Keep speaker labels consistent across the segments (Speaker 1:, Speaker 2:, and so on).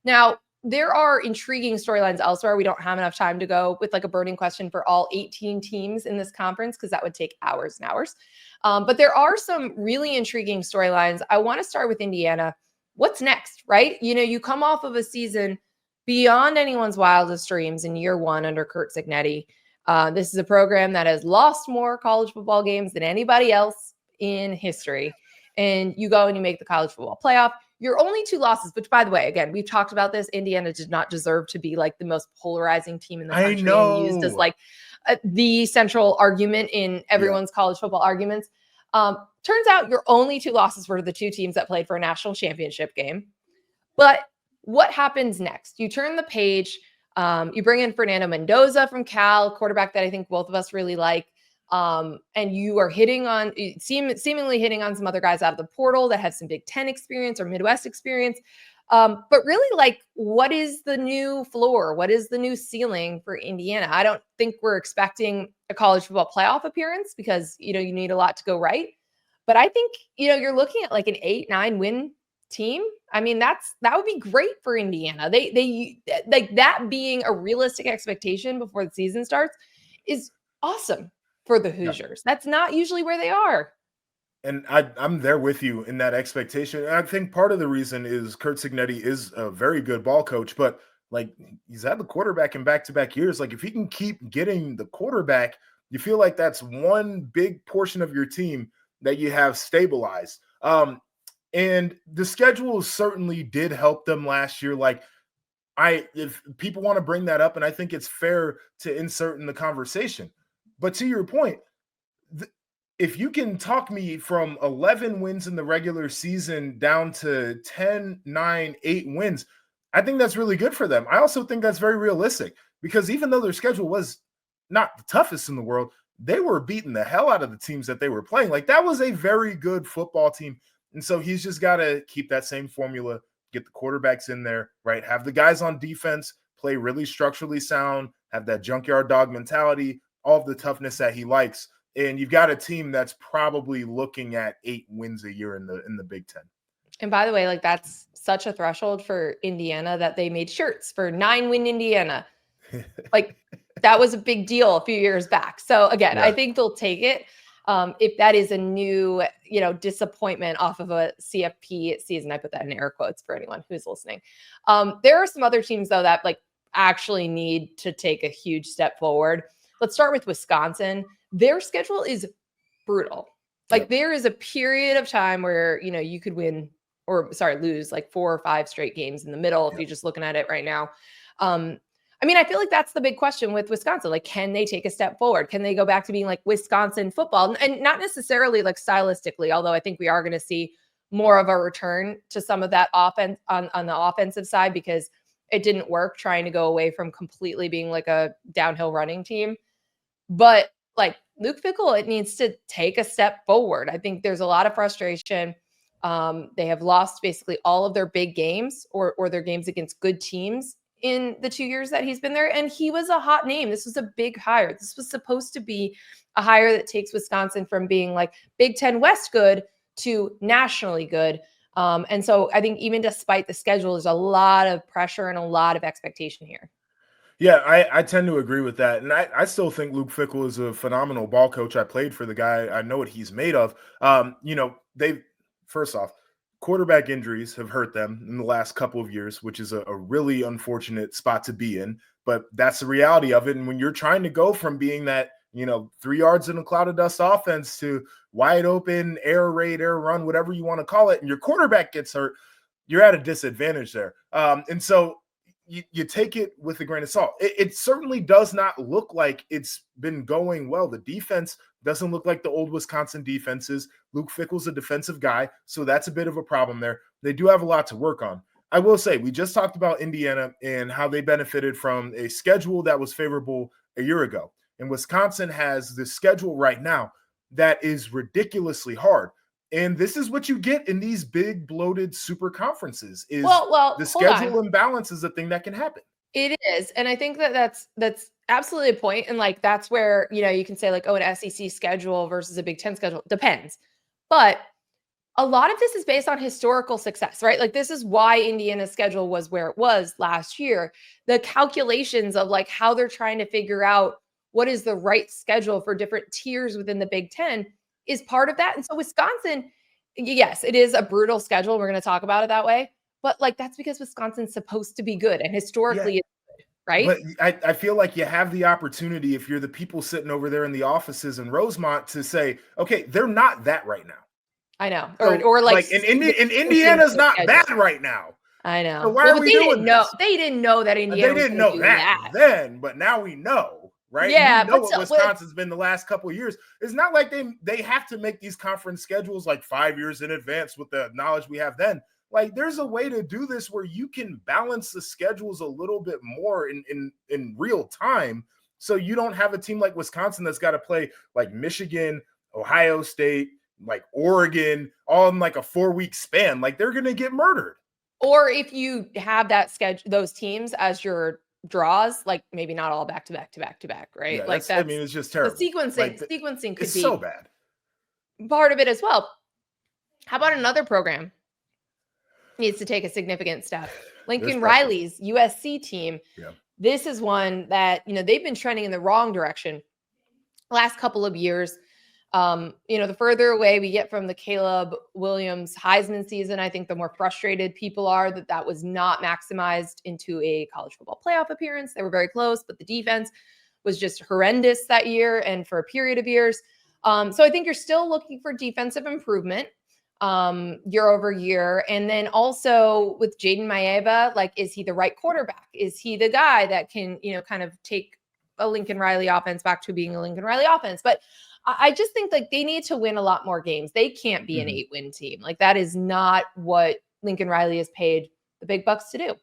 Speaker 1: Now, there are intriguing storylines elsewhere. We don't have enough time to go with like a burning question for all 18 teams in this conference because that would take hours and hours. But there are some really intriguing storylines. I want to start with Indiana. What's next, right? You come off of a season beyond anyone's wildest dreams in year one under Curt Cignetti. This is a program that has lost more college football games than anybody else in history. And you go and you make the college football playoff. Your only 2 losses, which by the way, again, we've talked about this. Indiana did not deserve to be like the most polarizing team in the country and used as like the central argument in everyone's college football arguments. Turns out your only 2 losses were the 2 teams that played for a national championship game. But what happens next? You turn the page. You bring in Fernando Mendoza from Cal, quarterback that I think both of us really like. And you are seemingly hitting on some other guys out of the portal that have some Big Ten experience or Midwest experience. But really, like, what is the new floor? What is the new ceiling for Indiana? I don't think we're expecting a college football playoff appearance because, you need a lot to go right. But I think, you're looking at like an 8-9 win team. I mean, that would be great for Indiana. They like that being a realistic expectation before the season starts is awesome for the Hoosiers. That's not usually where they are.
Speaker 2: And I'm there with you in that expectation. And I think part of the reason is Curt Cignetti is a very good ball coach, but like he's had the quarterback in back-to-back years. Like if he can keep getting the quarterback, you feel like that's one big portion of your team that you have stabilized. And the schedule certainly did help them last year. Like if people want to bring that up, and I think it's fair to insert in the conversation. But to your point, if you can talk me from 11 wins in the regular season down to 10, 9, 8 wins, I think that's really good for them. I also think that's very realistic because even though their schedule was not the toughest in the world, they were beating the hell out of the teams that they were playing. Like that was a very good football team. And so he's just got to keep that same formula, get the quarterbacks in there, right? Have the guys on defense play really structurally sound, have that junkyard dog mentality, all of the toughness that he likes. And you've got a team that's probably looking at 8 wins a year in the Big Ten.
Speaker 1: And by the way, like that's such a threshold for Indiana that they made shirts for 9-win Indiana. Like that was a big deal a few years back. So again, I think they'll take it. If that is a new, disappointment off of a CFP season, I put that in air quotes for anyone who's listening. There are some other teams though that like actually need to take a huge step forward. Let's start with Wisconsin. Their schedule is brutal. Like there is a period of time where, you could lose like 4 or 5 straight games in the middle. If you're just looking at it right now. I feel like that's the big question with Wisconsin. Like, can they take a step forward? Can they go back to being like Wisconsin football? And not necessarily like stylistically, although I think we are going to see more of a return to some of that offense on the offensive side because it didn't work trying to go away from completely being like a downhill running team. But like Luke Fickell, it needs to take a step forward. I think there's a lot of frustration. They have lost basically all of their big games or their games against good teams in the 2 years that he's been there. And he was a hot name. This was a big hire. This was supposed to be a hire that takes Wisconsin from being like Big Ten West good to nationally good. And so I think even despite the schedule, there's a lot of pressure and a lot of expectation here.
Speaker 2: Yeah, I tend to agree with that. And I still think Luke Fickell is a phenomenal ball coach. I played for the guy. I know what he's made of. First off, quarterback injuries have hurt them in the last couple of years, which is a really unfortunate spot to be in. But that's the reality of it. And when you're trying to go from being that, 3 yards in a cloud of dust offense to wide open, air raid, air run, whatever you want to call it, and your quarterback gets hurt, you're at a disadvantage there. And so you take it with a grain of salt. It certainly does not look like it's been going well. The defense doesn't look like the old Wisconsin defenses. Luke Fickell's a defensive guy, so that's a bit of a problem there. They do have a lot to work on. I will say, we just talked about Indiana and how they benefited from a schedule that was favorable a year ago. And Wisconsin has this schedule right now that is ridiculously hard. And this is what you get in these big bloated super conferences is the schedule imbalance is a thing that can happen.
Speaker 1: It is. And I think that's absolutely a point. And like, that's where, you can say like, oh, an SEC schedule versus a Big Ten schedule depends. But A lot of this is based on historical success, right? Like this is why Indiana's schedule was where it was last year. The calculations of like how they're trying to figure out what is the right schedule for different tiers within the Big Ten is part of that. And so Wisconsin, yes, it is a brutal schedule. We're going to talk about it that way. But like that's because Wisconsin's supposed to be good and historically it's good, right?
Speaker 2: But I feel like you have the opportunity, if you're the people sitting over there in the offices in Rosemont, to say, okay, they're not that right now.
Speaker 1: I know.
Speaker 2: So,
Speaker 1: Or like
Speaker 2: in Indiana's not bad right now.
Speaker 1: I know.
Speaker 2: So why are we doing this?
Speaker 1: They didn't know that Indiana.
Speaker 2: They didn't know that then, but now we know, right?
Speaker 1: Yeah,
Speaker 2: we know what Wisconsin's been the last couple of years. It's not like they have to make these conference schedules like 5 years in advance with the knowledge we have then. Like there's a way to do this where you can balance the schedules a little bit more in real time. So you don't have a team like Wisconsin that's got to play like Michigan, Ohio State, like Oregon, all in like a 4-week span. Like they're going to get murdered.
Speaker 1: Or if you have that schedule, those teams as your draws, like maybe not all back to back to back to back, right?
Speaker 2: Yeah,
Speaker 1: like that's,
Speaker 2: I mean, it's just terrible.
Speaker 1: The sequencing could be
Speaker 2: so bad.
Speaker 1: Part of it as well. How about another program needs to take a significant step? Lincoln Riley's USC team.
Speaker 2: Yeah.
Speaker 1: This is one that, they've been trending in the wrong direction last couple of years. The further away we get from the Caleb Williams Heisman season, I think the more frustrated people are that was not maximized into a college football playoff appearance. They were very close, but the defense was just horrendous that year and for a period of years. So I think you're still looking for defensive improvement year over year. And then also with Jaden Maeva, like, is he the right quarterback? Is he the guy that can, kind of take a Lincoln Riley offense back to being a Lincoln Riley offense? But I just think like they need to win a lot more games. They can't be an 8-win team. Like that is not what Lincoln Riley has paid the big bucks to do.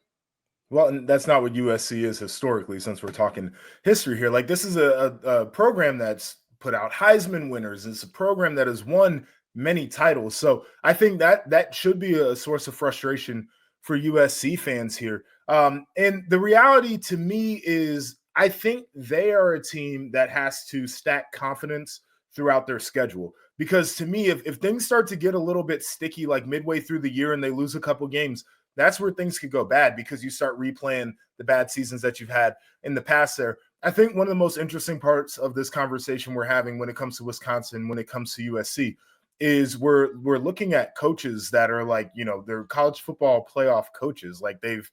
Speaker 2: Well, and that's not what USC is historically, since we're talking history here. Like this is a program that's put out Heisman winners. It's a program that has won many titles. So I think that should be a source of frustration for USC fans here. And the reality to me is I think they are a team that has to stack confidence throughout their schedule. Because to me, if things start to get a little bit sticky, like midway through the year and they lose a couple games, that's where things could go bad because you start replaying the bad seasons that you've had in the past there. I think one of the most interesting parts of this conversation we're having when it comes to Wisconsin, when it comes to USC, is we're looking at coaches that are like, they're college football playoff coaches. Like they've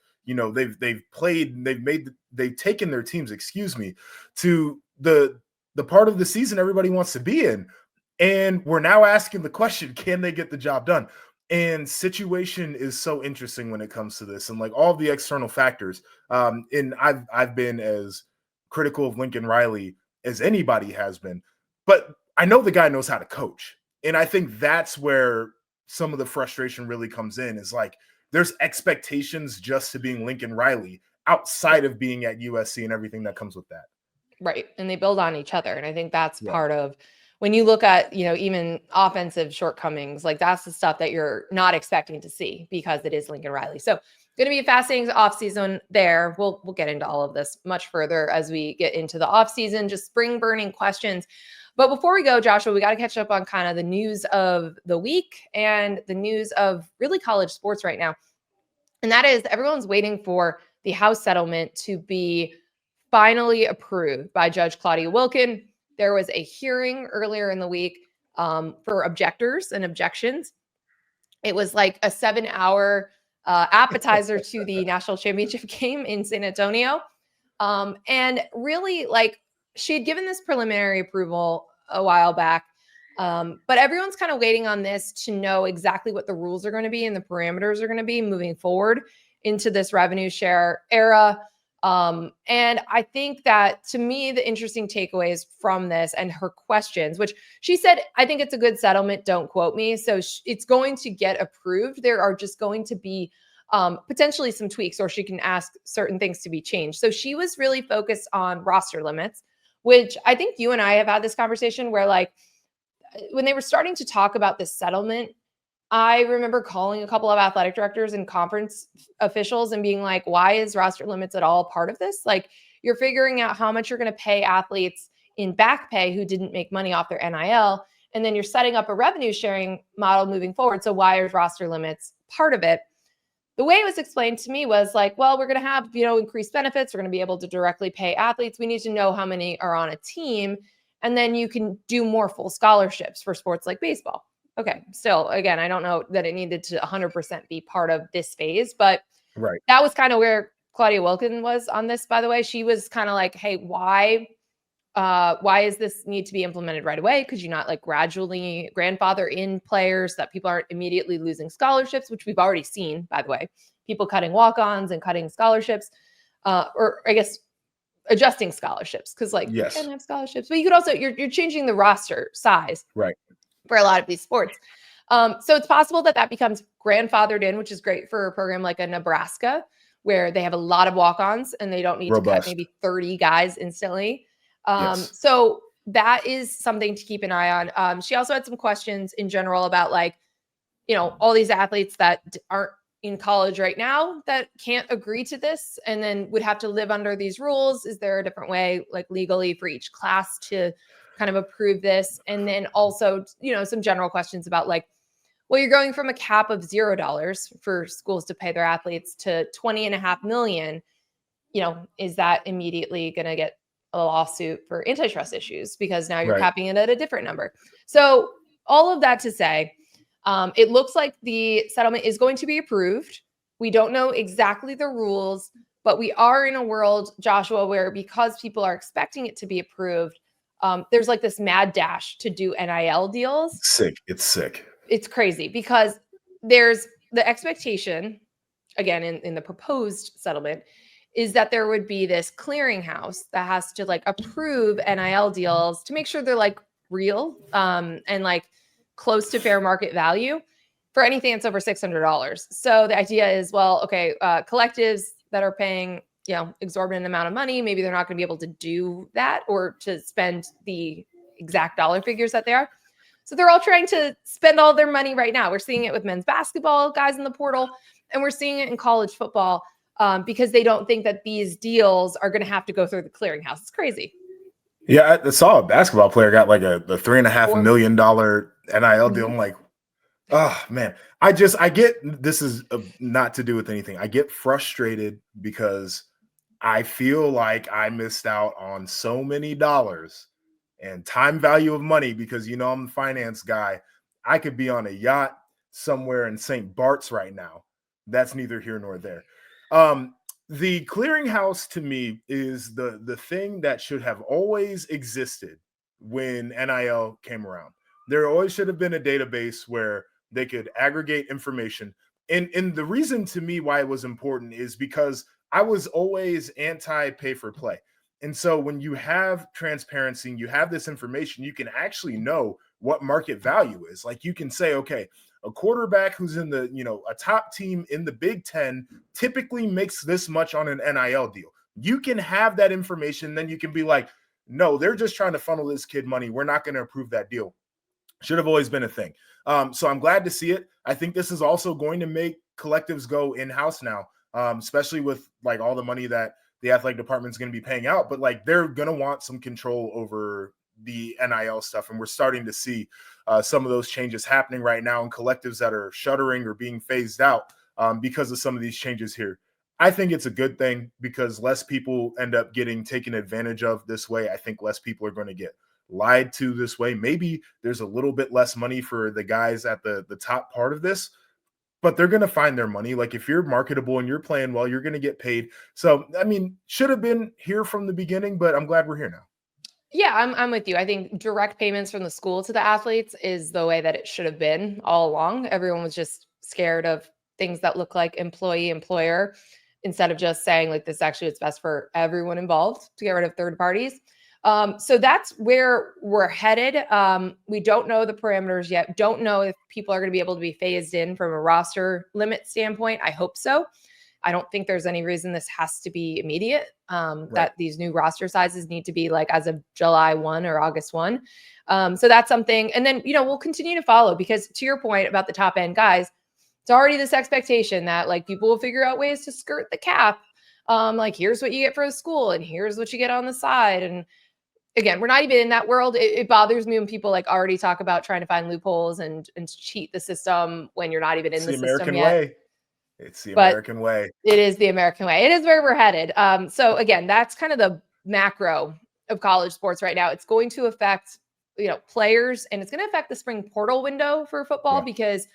Speaker 2: taken their teams, to the part of the season everybody wants to be in. And we're now asking the question, can they get the job done? And situation is so interesting when it comes to this and like all the external factors. And I've been as critical of Lincoln Riley as anybody has been, but I know the guy knows how to coach. And I think that's where some of the frustration really comes in, is like there's expectations just to being Lincoln Riley outside of being at USC and everything that comes with that.
Speaker 1: Right. And they build on each other. And I think that's part of when you look at, even offensive shortcomings, like that's the stuff that you're not expecting to see because it is Lincoln Riley. So going to be a fascinating offseason there. We'll get into all of this much further as we get into the offseason, just spring burning questions. But before we go, Joshua, we got to catch up on kind of the news of the week and the news of really college sports right now. And that is everyone's waiting for the House settlement to be finally approved by Judge Claudia Wilkin. There was a hearing earlier in the week for objectors and objections. It was like a 7-hour appetizer to the national championship game in San Antonio. And really, like, she had given this preliminary approval a while back, but everyone's kind of waiting on this to know exactly what the rules are going to be and the parameters are going to be moving forward into this revenue share era. And I think that, to me, the interesting takeaways from this and her questions, which she said, I think it's a good settlement, don't quote me. So it's going to get approved. There are just going to be potentially some tweaks, or she can ask certain things to be changed. So she was really focused on roster limits, which I think you and I have had this conversation where, like, when they were starting to talk about this settlement, I remember calling a couple of athletic directors and conference officials and being like, why is roster limits at all part of this? Like, you're figuring out how much you're going to pay athletes in back pay who didn't make money off their NIL. and then you're setting up a revenue sharing model moving forward. So why are roster limits part of it? The way it was explained to me was like, well, we're going to have, increased benefits. We're going to be able to directly pay athletes. We need to know how many are on a team. And then you can do more full scholarships for sports like baseball. Okay. Still, again, I don't know that it needed to 100% be part of this phase, but that was kind of where Claudia Wilkin was on this, by the way. She was kind of like, hey, why is this need to be implemented right away? Could you not like gradually grandfather in players that people aren't immediately losing scholarships, which we've already seen, by the way, people cutting walk-ons and cutting scholarships, or I guess adjusting scholarships, because like you can have scholarships, but you could also you're changing the roster size for a lot of these sports. So it's possible that becomes grandfathered in, which is great for a program like a Nebraska, where they have a lot of walk-ons and they don't need to cut maybe 30 guys instantly. So that is something to keep an eye on. She also had some questions in general about like, all these athletes that aren't in college right now that can't agree to this and then would have to live under these rules. Is there a different way, like legally, for each class to kind of approve this? And then also, some general questions about like, well, you're going from a cap of $0 for schools to pay their athletes to $20.5 million. Is that immediately going to get a lawsuit for antitrust issues because now you're capping it at a different number? So all of that to say, it looks like the settlement is going to be approved. We don't know exactly the rules, but we are in a world, Joshua, where because people are expecting it to be approved, there's like this mad dash to do NIL deals.
Speaker 2: It's sick.
Speaker 1: It's crazy because there's the expectation, again, in the proposed settlement, is that there would be this clearinghouse that has to like approve NIL deals to make sure they're like real and like close to fair market value for anything that's over $600. So the idea is, well, okay, collectives that are paying, exorbitant amount of money, maybe they're not going to be able to do that or to spend the exact dollar figures that they are. So they're all trying to spend all their money right now. We're seeing it with men's basketball guys in the portal, and we're seeing it in college football because they don't think that these deals are going to have to go through the clearinghouse. It's crazy.
Speaker 2: Yeah, I saw a basketball player got like the $3.5 million NIL deal. I'm like, oh man, I get, this is not to do with anything. I get frustrated because I feel like I missed out on so many dollars and time value of money because, I'm the finance guy. I could be on a yacht somewhere in St. Bart's right now. That's neither here nor there. The clearinghouse to me is the thing that should have always existed when NIL came around. There always should have been a database where they could aggregate information. And the reason to me why it was important is because I was always anti-pay for play. And so when you have transparency, you have this information, you can actually know what market value is. Like you can say, okay, a quarterback who's in the, a top team in the Big Ten typically makes this much on an NIL deal. You can have that information. Then you can be like, no, they're just trying to funnel this kid money. We're not going to approve that deal. Should have always been a thing. So I'm glad to see it. I think this is also going to make collectives go in-house now, especially with like all the money that the athletic department is going to be paying out. But like they're going to want some control over the NIL stuff. And we're starting to see some of those changes happening right now in collectives that are shuttering or being phased out because of some of these changes here. I think it's a good thing because less people end up getting taken advantage of this way. I think less people are going to get lied to this way. Maybe there's a little bit less money for the guys at the top part of this, but they're going to find their money. Like if you're marketable and you're playing well, you're going to get paid. So, I mean, should have been here from the beginning, but I'm glad we're here now.
Speaker 1: Yeah, I'm with you. I think direct payments from the school to the athletes is the way that it should have been all along. Everyone was just scared of things that look like employee-employer instead of just saying like this actually is best for everyone involved to get rid of third parties. So that's where we're headed. We don't know the parameters yet. Don't know if people are going to be able to be phased in from a roster limit standpoint. I hope so. I don't think there's any reason this has to be immediate, that these new roster sizes need to be like as of July 1 or August 1. So that's something. And then, we'll continue to follow because to your point about the top end guys, it's already this expectation that like people will figure out ways to skirt the cap. Like here's what you get for the school and here's what you get on the side. And again, we're not even in that world. It bothers me when people like already talk about trying to find loopholes and cheat the system when you're not even in the system yet.
Speaker 2: It's the
Speaker 1: But
Speaker 2: American way.
Speaker 1: it is the American way. It is where we're headed. So again, that's kind of the macro of college sports right now. It's going to affect, players, and it's going to affect the spring portal window for football because,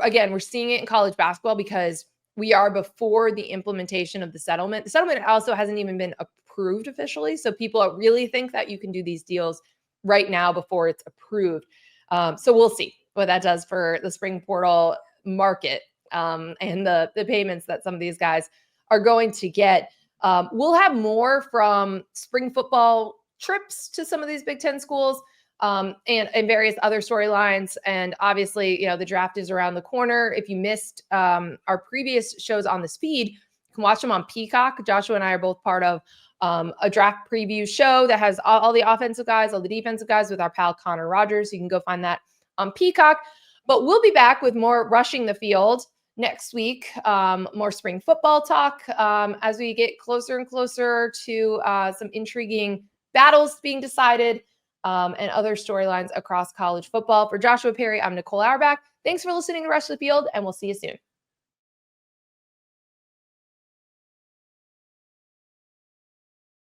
Speaker 1: again, we're seeing it in college basketball because we are before the implementation of the settlement. The settlement also hasn't even been approved officially. So people really think that you can do these deals right now before it's approved. So we'll see what that does for the spring portal market. And the payments that some of these guys are going to get. We'll have more from spring football trips to some of these Big Ten schools and various other storylines. And obviously, the draft is around the corner. If you missed our previous shows on the Speed, you can watch them on Peacock. Joshua and I are both part of a draft preview show that has all the offensive guys, all the defensive guys with our pal Connor Rogers. You can go find that on Peacock. But we'll be back with more Rushing the Field next week, more spring football talk as we get closer and closer to some intriguing battles being decided and other storylines across college football. For Joshua Perry, I'm Nicole Auerbach. Thanks for listening to Rush the Field, and we'll see you soon.